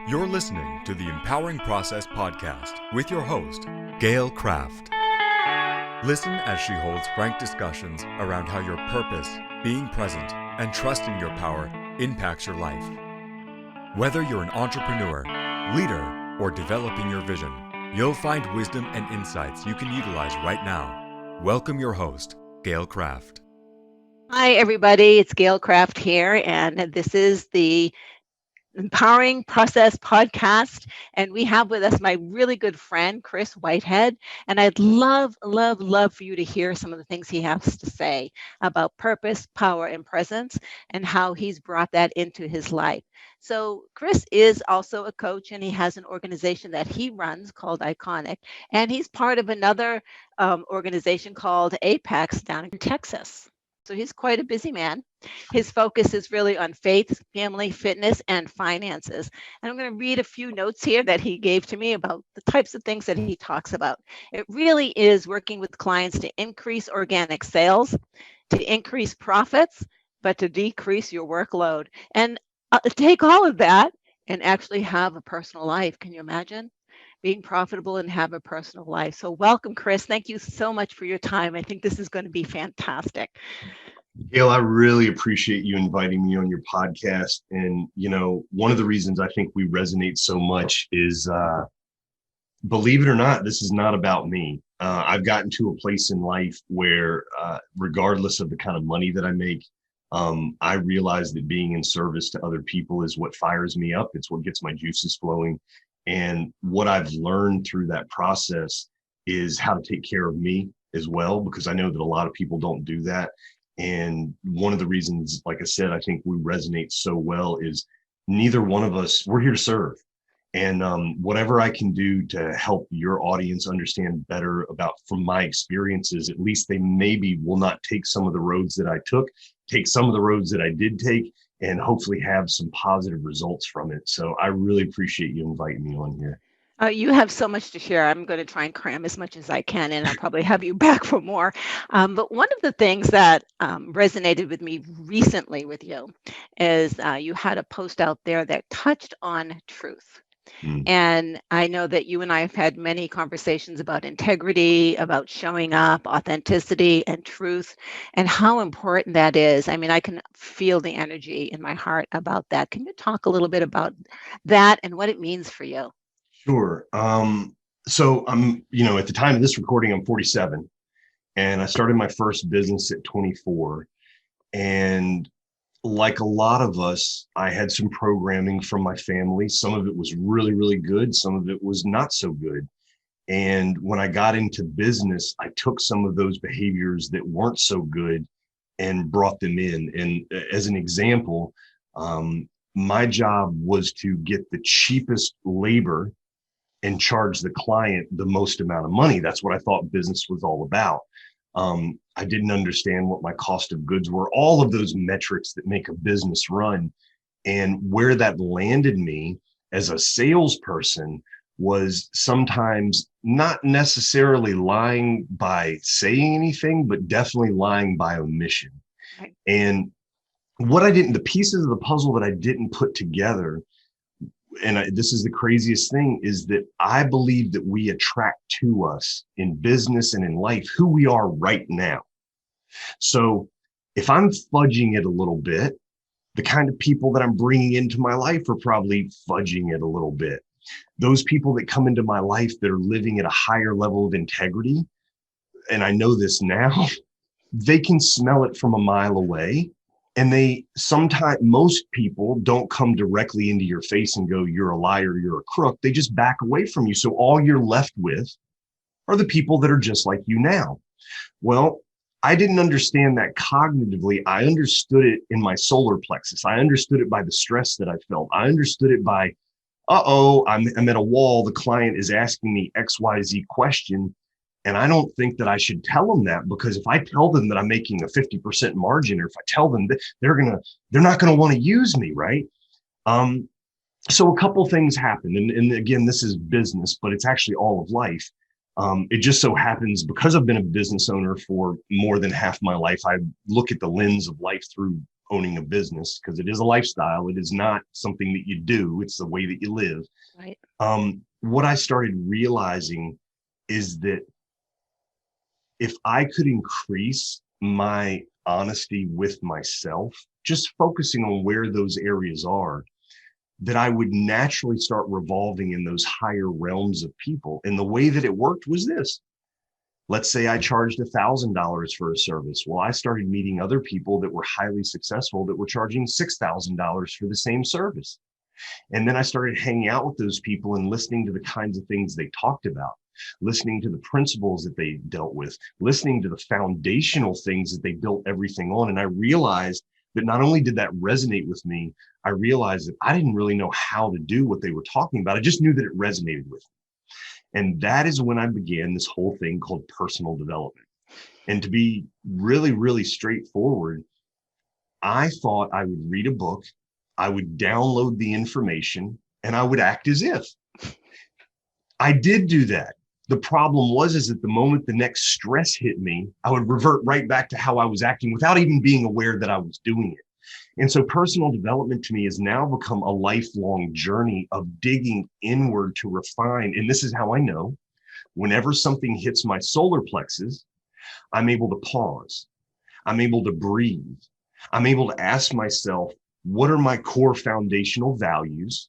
You're listening to the Empowering Process Podcast with your host, Gail Kraft. Listen as she holds frank discussions around how your purpose, being present, and trusting your power impacts your life. Whether you're an entrepreneur, leader, or developing your vision, you'll find wisdom and insights you can utilize right now. Welcome your host, Gail Kraft. Hi, everybody. It's Gail Kraft here, and this is the Empowering Process Podcast. And we have with us my really good friend, Kris Whitehead. And I'd love for you to hear some of the things he has to say about purpose, power, and presence, and how he's brought that into his life. So Kris is also a coach, and he has an organization that he runs called Iconic. And he's part of another organization called APEX down in Texas. So he's quite a busy man. His focus is really on faith, family, fitness, and finances. And I'm going to read a few notes here that he gave to me about the types of things that he talks about. It really is working with clients to increase organic sales, to increase profits, but to decrease your workload. And take all of that and actually have a personal life. Can you imagine? Being profitable and have a personal life. So welcome, Kris. Thank you so much for your time. I think this is going to be fantastic. Gail, I really appreciate you inviting me on your podcast. And, one of the reasons I think we resonate so much is, believe it or not, this is not about me. I've gotten to a place in life where, regardless of the kind of money that I make, I realize that being in service to other people is what fires me up. It's what gets my juices flowing. And what I've learned through that process is how to take care of me as well, because I know that a lot of people don't do that. And one of the reasons, like I said, I think we resonate so well is neither one of us, we're here to serve. And whatever I can do to help your audience understand better about from my experiences, at least they maybe will not take some of the roads that I took, take some of the roads that I did take, and hopefully have some positive results from it. So I really appreciate you inviting me on here. You have so much to share. I'm going to try and cram as much as I can, and I'll probably have you back for more. But one of the things that resonated with me recently with you is you had a post out there that touched on truth. And I know that you and I have had many conversations about integrity, about showing up, authenticity, and truth, and how important that is. I mean, I can feel the energy in my heart about that. Can you talk a little bit about that and what it means for you? Sure. So I'm, at the time of this recording, I'm 47, and I started my first business at 24. And like a lot of us, I had some programming from my family. Some of it was really, really good. Some of it was not so good. And when I got into business, I took some of those behaviors that weren't so good and brought them in. And as an example, my job was to get the cheapest labor and charge the client the most amount of money. That's what I thought business was all about. I didn't understand what my cost of goods were, all of those metrics that make a business run. And where that landed me as a salesperson was sometimes not necessarily lying by saying anything, but definitely lying by omission. Right. And the pieces of the puzzle that I didn't put together, and this is the craziest thing, is that I believe that we attract to us in business and in life who we are right now. So if I'm fudging it a little bit, the kind of people that I'm bringing into my life are probably fudging it a little bit. Those people that come into my life that are living at a higher level of integrity, and I know this now, they can smell it from a mile away. And most people don't come directly into your face and go, you're a liar, you're a crook. They just back away from you. So all you're left with are the people that are just like you now. Well, I didn't understand that cognitively. I understood it in my solar plexus. I understood it by the stress that I felt. I understood it by, I'm at a wall. The client is asking me XYZ question. And I don't think that I should tell them that, because if I tell them that I'm making a 50% margin, or if I tell them that they're not going to want to use me, right? So a couple things happened. And again, this is business, but it's actually all of life. It just so happens, because I've been a business owner for more than half my life, I look at the lens of life through owning a business, because it is a lifestyle. It is not something that you do. It's the way that you live. Right. What I started realizing is that if I could increase my honesty with myself, just focusing on where those areas are, that I would naturally start revolving in those higher realms of people. And the way that it worked was this. Let's say I charged $1,000 for a service. Well, I started meeting other people that were highly successful that were charging $6,000 for the same service. And then I started hanging out with those people and listening to the kinds of things they talked about, listening to the principles that they dealt with, listening to the foundational things that they built everything on. And I realized that not only did that resonate with me, I realized that I didn't really know how to do what they were talking about. I just knew that it resonated with me. And that is when I began this whole thing called personal development. And to be really, really straightforward, I thought I would read a book, I would download the information, and I would act as if. I did do that. The problem is at the moment the next stress hit me, I would revert right back to how I was acting without even being aware that I was doing it. And so personal development to me has now become a lifelong journey of digging inward to refine. And this is how I know whenever something hits my solar plexus, I'm able to pause. I'm able to breathe. I'm able to ask myself, what are my core foundational values?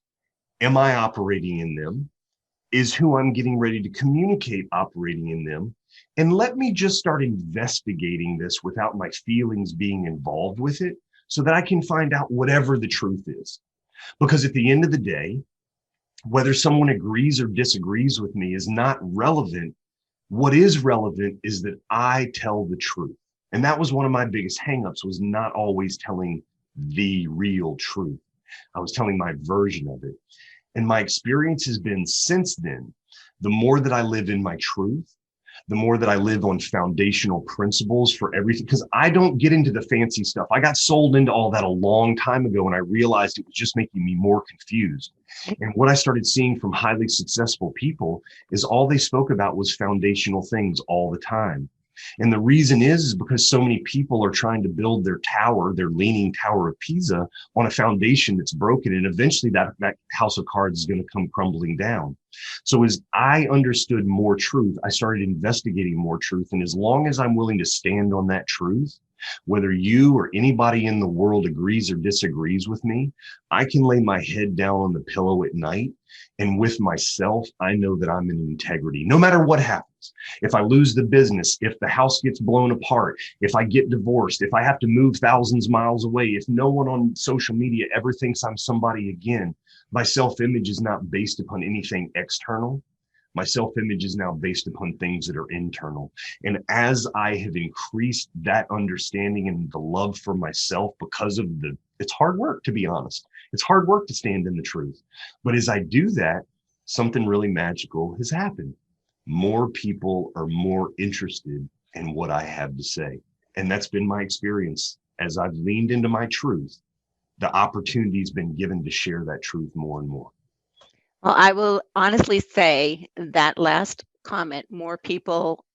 Am I operating in them? Is who I'm getting ready to communicate operating in them? And let me just start investigating this without my feelings being involved with it, so that I can find out whatever the truth is. Because at the end of the day, whether someone agrees or disagrees with me is not relevant. What is relevant is that I tell the truth. And that was one of my biggest hangups, was not always telling the real truth. I was telling my version of it. And my experience has been since then, the more that I live in my truth, the more that I live on foundational principles for everything, because I don't get into the fancy stuff. I got sold into all that a long time ago, and I realized it was just making me more confused. And what I started seeing from highly successful people is all they spoke about was foundational things all the time. And the reason is because so many people are trying to build their tower, their leaning tower of Pisa, on a foundation that's broken. And eventually that house of cards is going to come crumbling down. So as I understood more truth, I started investigating more truth. And as long as I'm willing to stand on that truth, whether you or anybody in the world agrees or disagrees with me, I can lay my head down on the pillow at night. And with myself, I know that I'm in integrity, no matter what happens. If I lose the business, if the house gets blown apart, if I get divorced, if I have to move thousands of miles away, if no one on social media ever thinks I'm somebody again, my self-image is not based upon anything external. My self-image is now based upon things that are internal. And as I have increased that understanding and the love for myself, because of it's hard work, to be honest. It's hard work to stand in the truth. But as I do that, something really magical has happened. More people are more interested in what I have to say. And that's been my experience. As I've leaned into my truth, the opportunity's been given to share that truth more and more. Well, I will honestly say that last comment, more people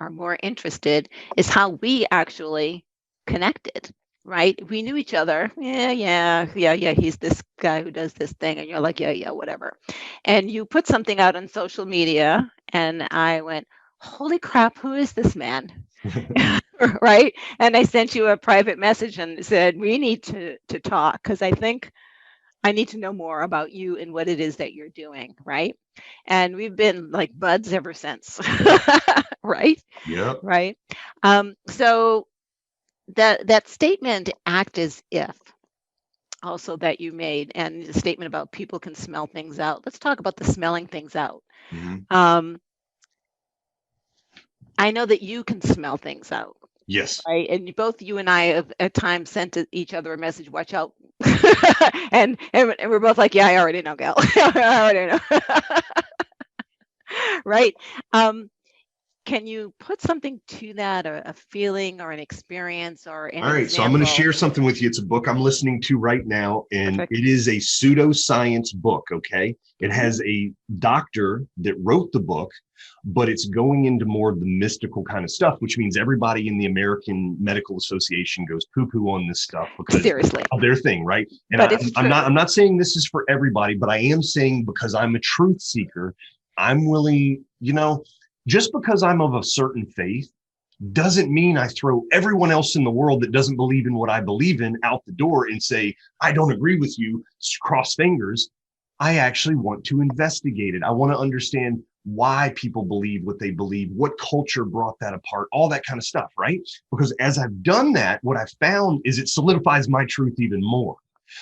are more interested, is how we actually connected, right? We knew each other. Yeah. He's this guy who does this thing. And you're like, yeah, whatever. And you put something out on social media and I went, holy crap, who is this man? Right. And I sent you a private message and said, we need to talk, because I think I need to know more about you and what it is that you're doing, right? And we've been like buds ever since, right? Yeah. Right. So that statement, act as if, also that you made, and the statement about people can smell things out. Let's talk about the smelling things out. Mm-hmm. I know that you can smell things out. Yes. Right. And both you and I have at times sent each other a message, watch out. and we're both like, yeah, I already know, Gail. I already know. Right. can you put something to that, or a feeling or an experience or an All right, so I'm going to example? share something with you. It's a book I'm listening to right now, and Perfect. it is a pseudoscience book, okay? It Mhm. has a doctor that wrote the book, but it's going into more of the mystical kind of stuff, which means everybody in the American Medical Association goes poo-poo on this stuff because Seriously. of their thing, right? And But it's true. I'm not saying this is for everybody, but I am saying because I'm a truth seeker, I'm willing, just because I'm of a certain faith doesn't mean I throw everyone else in the world that doesn't believe in what I believe in out the door and say, I don't agree with you, cross fingers. I actually want to investigate it. I want to understand why people believe what they believe, what culture brought that apart, all that kind of stuff, right? Because as I've done that, what I've found is it solidifies my truth even more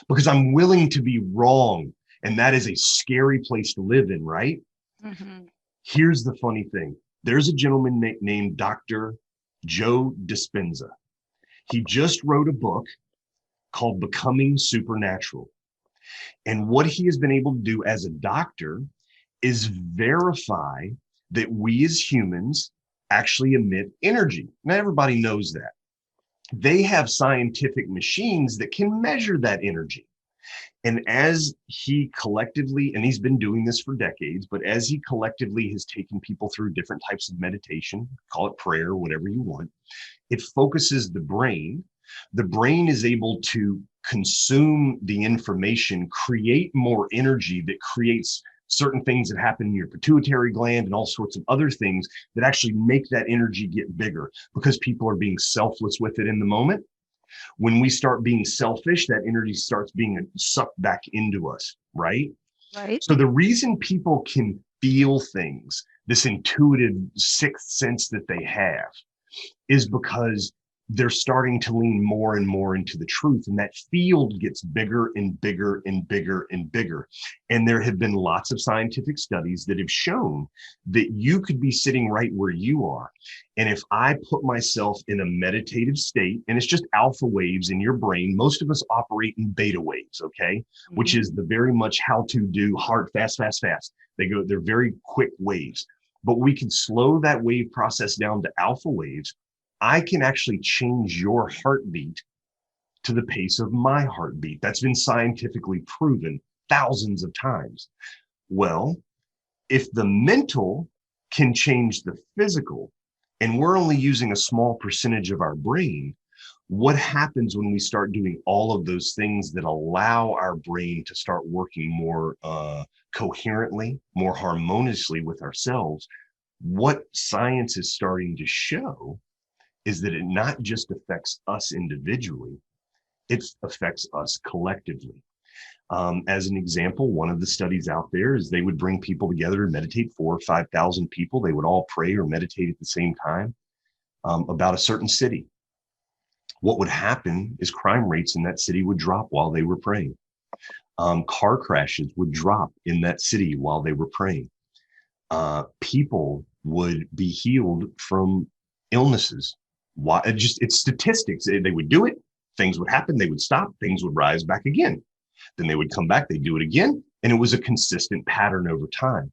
because I'm willing to be wrong. And that is a scary place to live in, right? Mhm. Here's the funny thing. There's a gentleman named Dr. Joe Dispenza. He just wrote a book called Becoming Supernatural. And what he has been able to do as a doctor is verify that we as humans actually emit energy. Now, everybody knows that. They have scientific machines that can measure that energy. And as he collectively, and he's been doing this for decades, but as he collectively has taken people through different types of meditation, call it prayer, whatever you want, it focuses the brain. The brain is able to consume the information, create more energy that creates certain things that happen in your pituitary gland and all sorts of other things that actually make that energy get bigger because people are being selfless with it in the moment. When we start being selfish, that energy starts being sucked back into us, right? Right. So the reason people can feel things, this intuitive sixth sense that they have, is because they're starting to lean more and more into the truth. And that field gets bigger and bigger and bigger and bigger. And there have been lots of scientific studies that have shown that you could be sitting right where you are. And if I put myself in a meditative state, and it's just alpha waves in your brain, most of us operate in beta waves, okay? Mhm. Which is the very much how to do hard, fast, fast, fast. They're very quick waves. But we can slow that wave process down to alpha waves. I can actually change your heartbeat to the pace of my heartbeat. That's been scientifically proven thousands of times. Well, if the mental can change the physical, and we're only using a small percentage of our brain, what happens when we start doing all of those things that allow our brain to start working more coherently, more harmoniously with ourselves? What science is starting to show is that it not just affects us individually, it affects us collectively. As an example, one of the studies out there is they would bring people together and meditate, 4,000 or 5,000 people. They would all pray or meditate at the same time about a certain city. What would happen is crime rates in that city would drop while they were praying. Car crashes would drop in that city while they were praying. People would be healed from illnesses. Why? It's statistics. They would do it, things would happen, they would stop, things would rise back again. Then they would come back, they'd do it again. And it was a consistent pattern over time.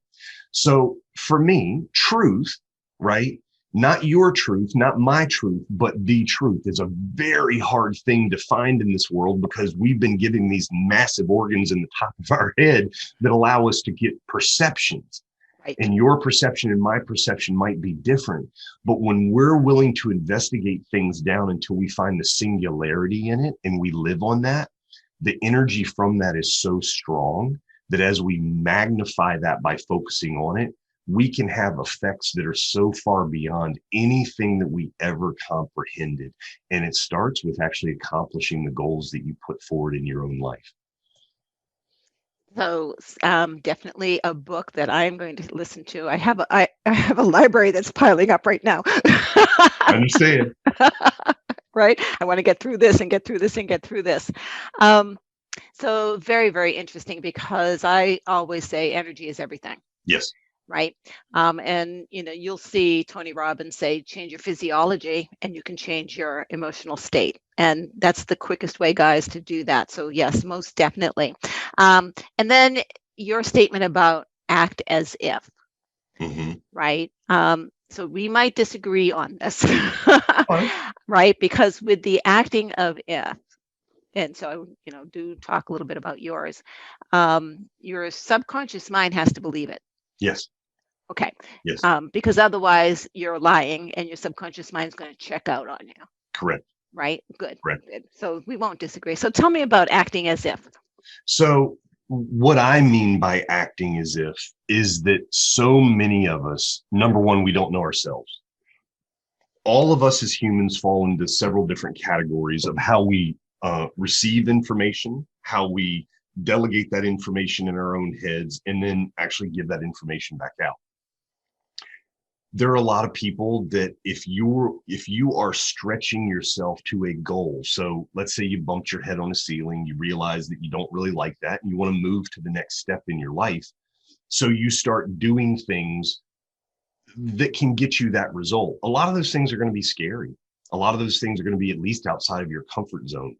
So for me, truth, right? Not your truth, not my truth, but the truth is a very hard thing to find in this world because we've been given these massive organs in the top of our head that allow us to get perceptions. Right. And your perception and my perception might be different. But when we're willing to investigate things down until we find the singularity in it and we live on that, the energy from that is so strong that as we magnify that by focusing on it, we can have effects that are so far beyond anything that we ever comprehended. And it starts with actually accomplishing the goals that you put forward in your own life. So definitely a book that I'm going to listen to. I have a library that's piling up right now. I understand. Right? I want to get through this and get through this and get through this. So very, very interesting because I always say energy is everything. Yes. Right. And you'll see Tony Robbins say, change your physiology and you can change your emotional state. And that's the quickest way, guys, to do that. So yes, most definitely. And then your statement about act as if, Mm-hmm. right? So we might disagree on this, Fine. right? Because with the acting of if, and so, do talk a little bit about yours. Your subconscious mind has to believe it. Yes. Okay. Yes. Because otherwise you're lying and your subconscious mind is going to check out on you. Correct. Right? Good. Correct. Good. So we won't disagree. So tell me about acting as if. So what I mean by acting as if is that so many of us, number one, we don't know ourselves. All of us as humans fall into several different categories of how we receive information, how we delegate that information in our own heads, and then actually give that information back out. There are a lot of people that if you are stretching yourself to a goal, so let's say you bumped your head on a ceiling, you realize that you don't really like that, and you want to move to the next step in your life. So you start doing things that can get you that result. A lot of those things are going to be scary. A lot of those things are going to be at least outside of your comfort zone.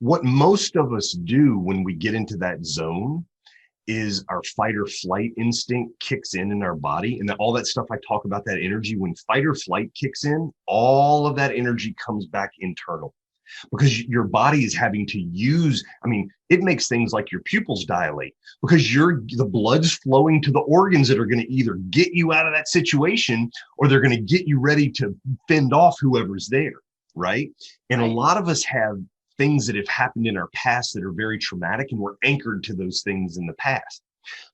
What most of us do when we get into that zone is our fight or flight instinct kicks in our body. And all that stuff I talk about, that energy, when fight or flight kicks in, all of that energy comes back internal because your body is having to use, it makes things like your pupils dilate because the blood's flowing to the organs that are going to either get you out of that situation or they're going to get you ready to fend off whoever's there, right? And Right. A lot of us have things that have happened in our past that are very traumatic, and we're anchored to those things in the past.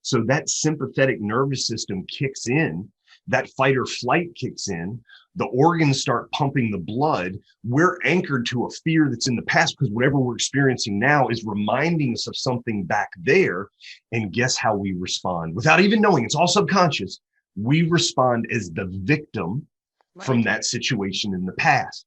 So that sympathetic nervous system kicks in, that fight or flight kicks in, the organs start pumping the blood. We're anchored to a fear that's in the past because whatever we're experiencing now is reminding us of something back there. And guess how we respond? Without even knowing, it's all subconscious. We respond as the victim from that situation in the past.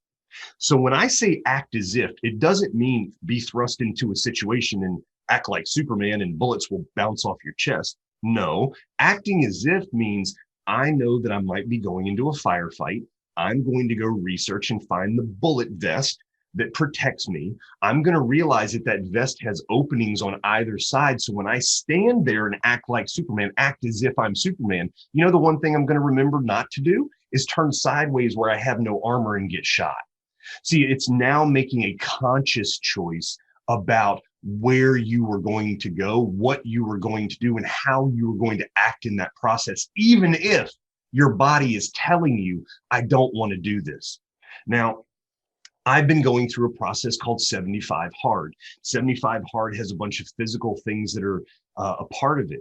So when I say act as if, it doesn't mean be thrust into a situation and act like Superman and bullets will bounce off your chest. No, acting as if means I know that I might be going into a firefight. I'm going to go research and find the bullet vest that protects me. I'm going to realize that vest has openings on either side. So when I stand there and act like Superman, act as if I'm Superman, the one thing I'm going to remember not to do is turn sideways where I have no armor and get shot. See, it's now making a conscious choice about where you were going to go, what you were going to do, and how you were going to act in that process, even if your body is telling you, I don't want to do this. Now, I've been going through a process called 75 Hard. 75 Hard has a bunch of physical things that are a part of it,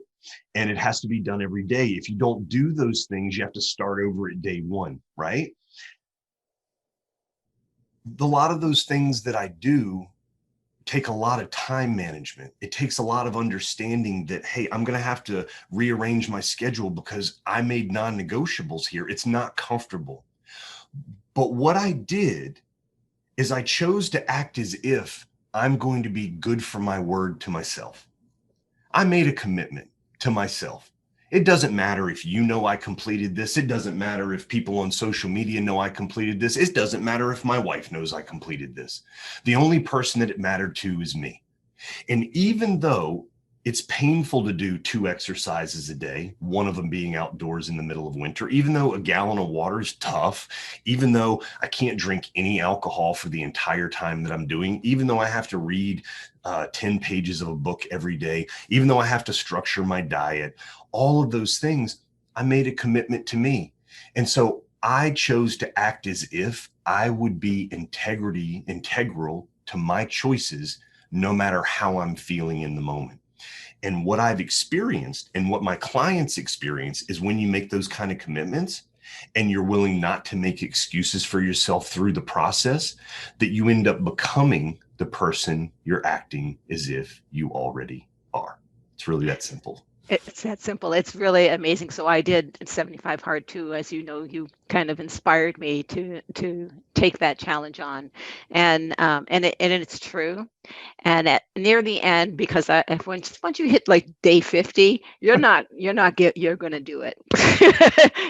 and it has to be done every day. If you don't do those things, you have to start over at day one, right? A lot of those things that I do take a lot of time management. It takes a lot of understanding that, hey, I'm going to have to rearrange my schedule because I made non-negotiables here. It's not comfortable. But what I did is I chose to act as if I'm going to be good for my word to myself. I made a commitment to myself. It doesn't matter if you know I completed this. It doesn't matter if people on social media know I completed this. It doesn't matter if my wife knows I completed this. The only person that it mattered to is me. And even though it's painful to do 2 exercises a day, one of them being outdoors in the middle of winter, even though a gallon of water is tough, even though I can't drink any alcohol for the entire time that I'm doing, even though I have to read 10 pages of a book every day, even though I have to structure my diet, all of those things, I made a commitment to me. And so I chose to act as if I would be integral to my choices, no matter how I'm feeling in the moment. And what I've experienced and what my clients experience is when you make those kind of commitments and you're willing not to make excuses for yourself through the process, that you end up becoming the person you're acting as if you already are. It's really that simple. It's that simple. It's really amazing. So I did 75 Hard too. As you know, you kind of inspired me to take that challenge on, and it's true. And near the end, because once you hit like day 50, you're going to do it.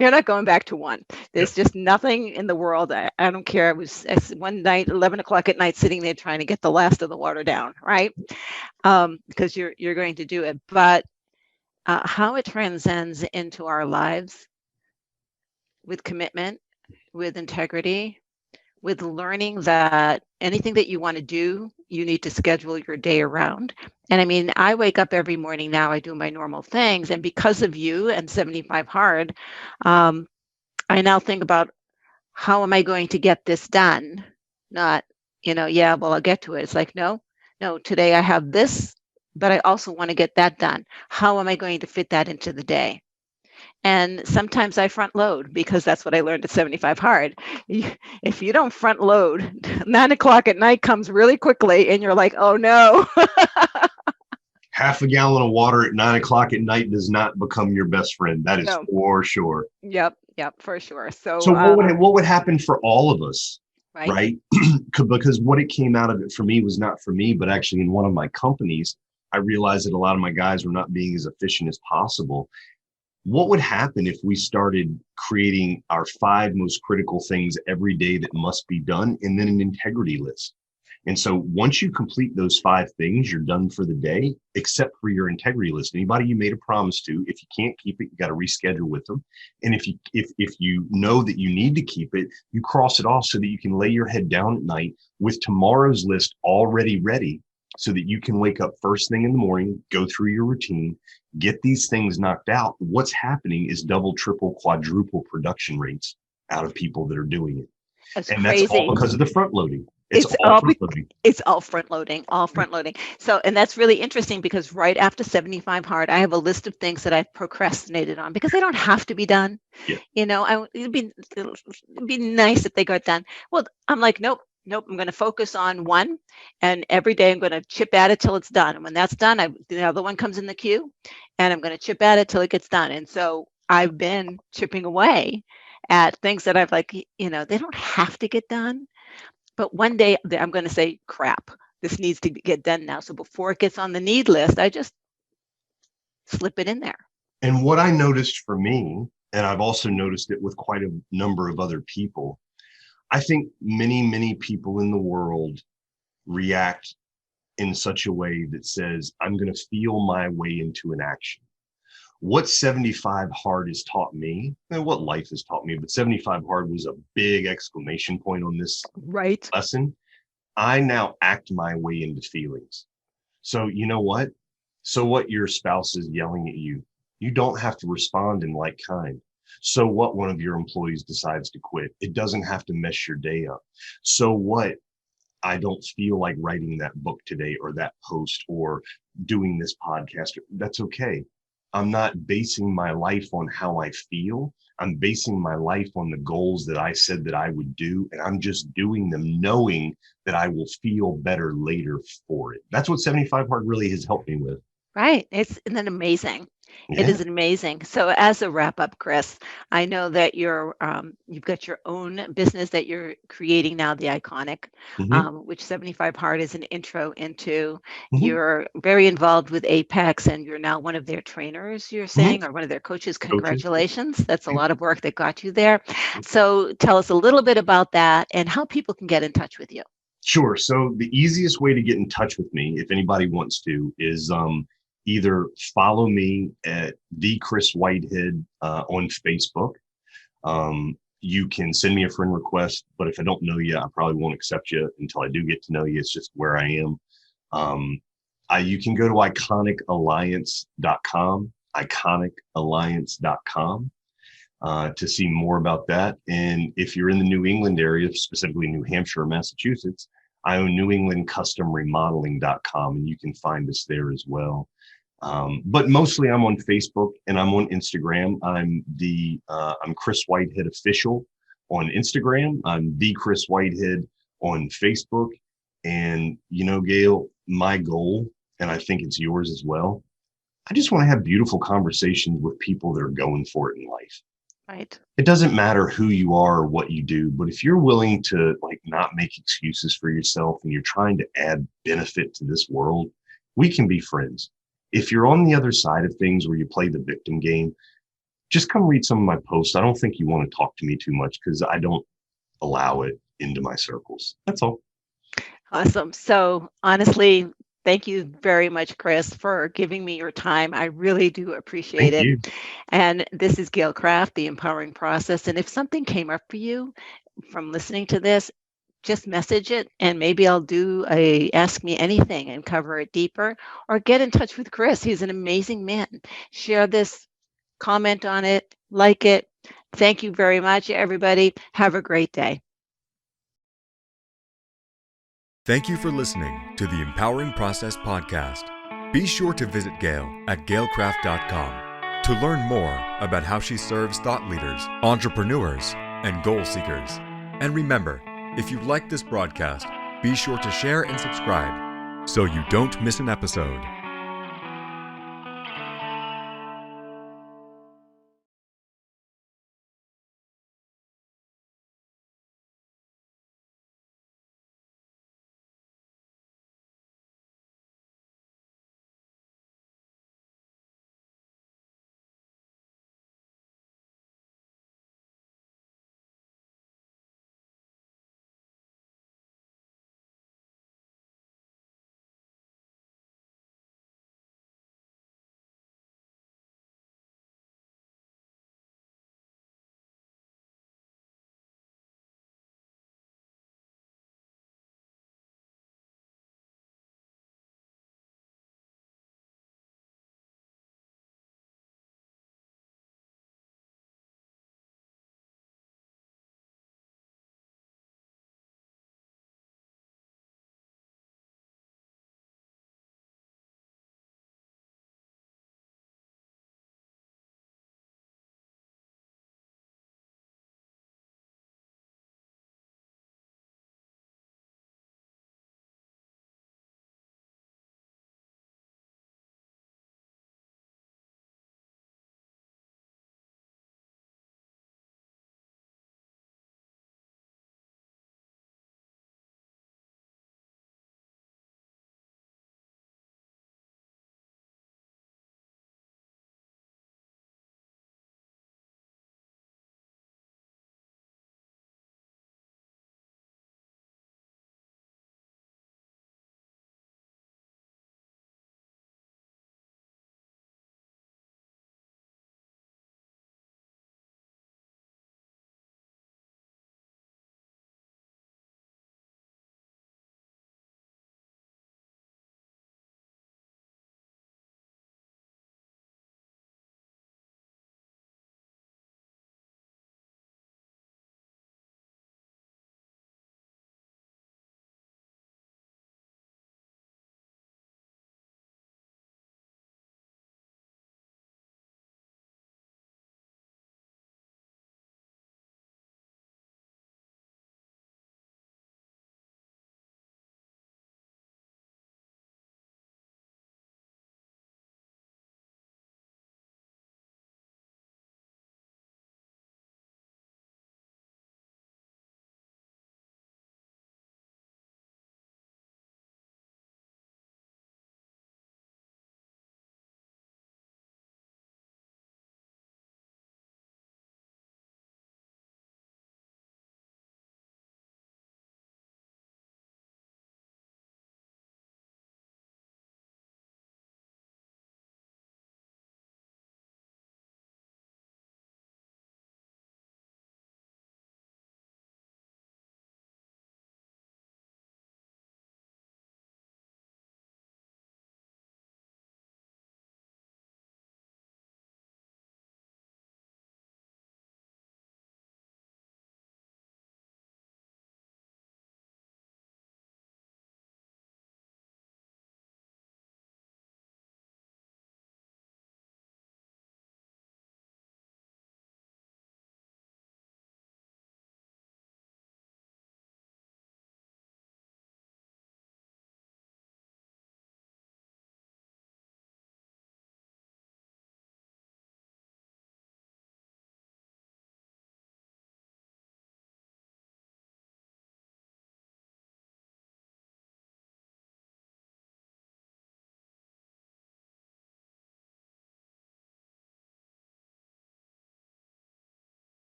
You're not going back to one. There's just nothing in the world. I don't care. It was one night, 11 o'clock at night, sitting there trying to get the last of the water down, right? Because you're going to do it, but how it transcends into our lives with commitment, with integrity, with learning that anything that you want to do, you need to schedule your day around. And I mean, I wake up every morning now, I do my normal things. And because of you and 75 Hard, I now think about, how am I going to get this done? Not, yeah, well, I'll get to it. It's like, no, today I have this, but I also want to get that done. How am I going to fit that into the day? And sometimes I front load, because that's what I learned at 75 Hard. If you don't front load, 9 o'clock at night comes really quickly and you're like, oh no. Half a gallon of water at 9 o'clock at night does not become your best friend. That is No. for sure. Yep, for sure. So what would happen for all of us, right? Because what it came out of it for me was not for me, but actually in one of my companies, I realized that a lot of my guys were not being as efficient as possible. What would happen if we started creating our 5 most critical things every day that must be done, and then an integrity list? And so once you complete those 5 things, you're done for the day, except for your integrity list. Anybody you made a promise to, if you can't keep it, you got to reschedule with them. And if you know that you need to keep it, you cross it off so that you can lay your head down at night with tomorrow's list already ready, so that you can wake up first thing in the morning, go through your routine, get these things knocked out. What's happening is double, triple, quadruple production rates out of people that are doing it. That's and crazy. That's all because of the front loading. It's all front loading. So, and that's really interesting, because right after 75 Hard, I have a list of things that I've procrastinated on because they don't have to be done. Yeah. It'd be nice if they got done. Well, I'm like, nope, I'm going to focus on one, and every day I'm going to chip at it till it's done. And when that's done, the other one comes in the queue, and I'm going to chip at it till it gets done. And so I've been chipping away at things that I've like, they don't have to get done. But one day I'm going to say, crap, this needs to get done now. So before it gets on the need list, I just slip it in there. And what I noticed for me, and I've also noticed it with quite a number of other people, I think many, many people in the world react in such a way that says, I'm going to feel my way into an action. What 75 Hard has taught me, and what life has taught me, but 75 Hard was a big exclamation point on this lesson. I now act my way into feelings. So you know what? So what your spouse is yelling at you, you don't have to respond in like kind. So what one of your employees decides to quit, it doesn't have to mess your day up. So what I don't feel like writing that book today, or that post, or doing this podcast, that's okay. I'm not basing my life on how I feel. I'm basing my life on the goals that I said that I would do. And I'm just doing them knowing that I will feel better later for it. That's what 75 Hard really has helped me with. Right. Isn't it amazing? Yeah. It is amazing. So as a wrap up, Kris, I know that you've got your own business that you're creating now, The Iconic, which 75 Hard is an intro into. You're very involved with APEX, and you're now one of their trainers, you're saying, or one of their coaches. Congratulations. That's a lot of work that got you there. So tell us a little bit about that and how people can get in touch with you. Sure. So the easiest way to get in touch with me, if anybody wants to, is either follow me at the Kris Whitehead on Facebook. You can send me a friend request, but if I don't know you, I probably won't accept you until I do get to know you. It's just where I am. You can go to iconicalliance.com, iconicalliance.com, to see more about that. And if you're in the New England area, specifically New Hampshire or Massachusetts, I own newenglandcustomremodeling.com, and you can find us there as well. But mostly I'm on Facebook and I'm on Instagram. I'm Kris Whitehead Official on Instagram. I'm the Kris Whitehead on Facebook. And Gail, my goal, and I think it's yours as well, I just want to have beautiful conversations with people that are going for it in life. Right. It doesn't matter who you are or what you do, but if you're willing to not make excuses for yourself and you're trying to add benefit to this world, we can be friends. If you're on the other side of things where you play the victim game, just come read some of my posts. I don't think you want to talk to me too much because I don't allow it into my circles. That's all. Awesome. So honestly, Thank you very much, Kris, for giving me your time. I really do appreciate Thank it. you. And this is Gail Kraft, The Empowering Process. And if something came up for you from listening to this, just message it and maybe I'll do a Ask Me Anything and cover it deeper, or get in touch with Kris. He's an amazing man. Share this, comment on it, like it. Thank you very much, everybody. Have a great day. Thank you for listening to the Empowering Process Podcast. Be sure to visit Gail at gailkraft.com to learn more about how she serves thought leaders, entrepreneurs, and goal seekers. And remember, if you like this broadcast, be sure to share and subscribe so you don't miss an episode.